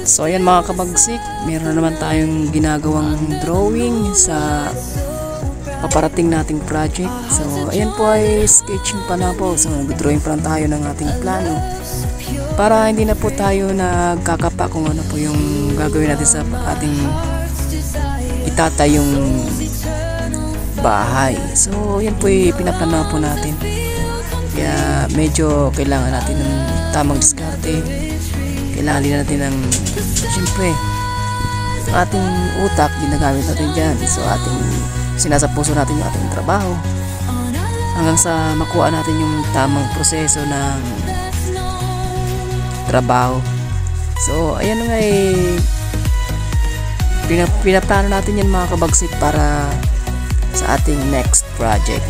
So ayan mga kabagsik, meron naman tayong ginagawang drawing sa paparating nating project. So ayan po ay sketching pa na po. So nag-drawing pa lang tayo ng ating plano para hindi na po tayo nagkakapa kung ano po yung gagawin natin sa ating itatayong bahay. So yan po ay pinaplano po natin. Kaya medyo kailangan natin ng tamang diskarte. Kailangan din natin ng siyempre ating utak, ginagamit natin dyan. So ating sinasapuso natin yung ating trabaho hanggang sa makuha natin yung tamang proseso ng trabaho. So ayan nga pinaplano natin yan mga kabagsik para sa ating next project.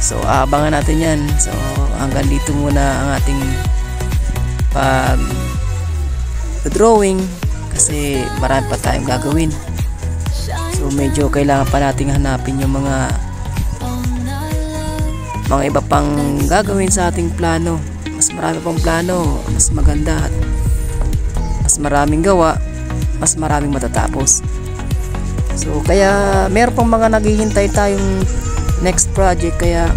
So abangan natin yan. So hanggang dito muna ang ating pag-drawing kasi marami pa tayong gagawin. So medyo kailangan pa nating hanapin yung mga iba pang gagawin sa ating plano. Mas marami pang plano, mas maganda at mas maraming gawa, mas maraming matatapos. So kaya meron pang mga naghihintay tayong next project, kaya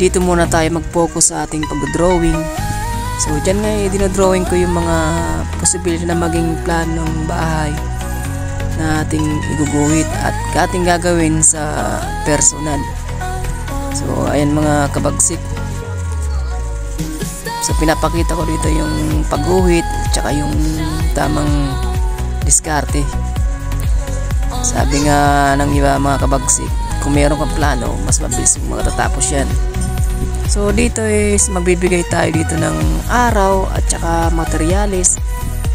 dito muna tayo mag-focus sa ating pag-drawing. So dyan nga dinodrawing ko yung mga posibilidad na maging planong bahay na ating iguguhit at ating gagawin sa personal. So ayan mga kabagsik, so pinapakita ko dito yung pagguhit tsaka yung tamang diskarte. Sabi nga ng iba mga kabagsik, kung meron kang plano, mas mabilis mo matatapos yan. So dito is magbibigay tayo dito ng araw at saka materyales.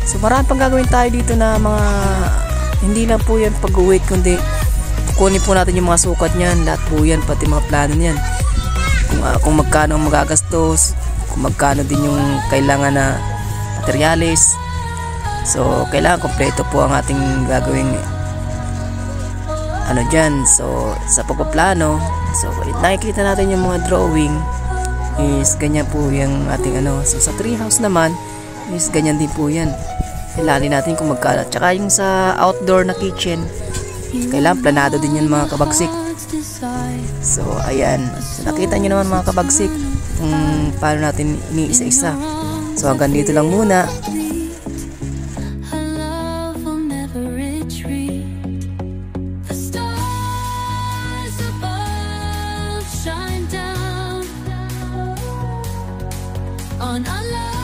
So marami pang gagawin tayo dito na mga hindi lang po yan pag-uwit, kundi kukunin po natin yung mga sukat niyan, lahat po yan, pati mga plano niyan. Kung magkano ang magagastos, kung magkano din yung kailangan na materyales. So kailangan kompleto po ang ating gagawing ano dyan. So sa pagpaplano, so nakikita natin yung mga drawing is ganyan po yung ating ano. So sa treehouse naman is ganyan din po yan. Kailangan natin kung magkano. Tsaka yung sa outdoor na kitchen, kailangan planado din yan mga kabagsik. So ayan, so nakita nyo naman mga kabagsik kung paano natin iniisa-isa. So hanggang dito lang muna. On our love.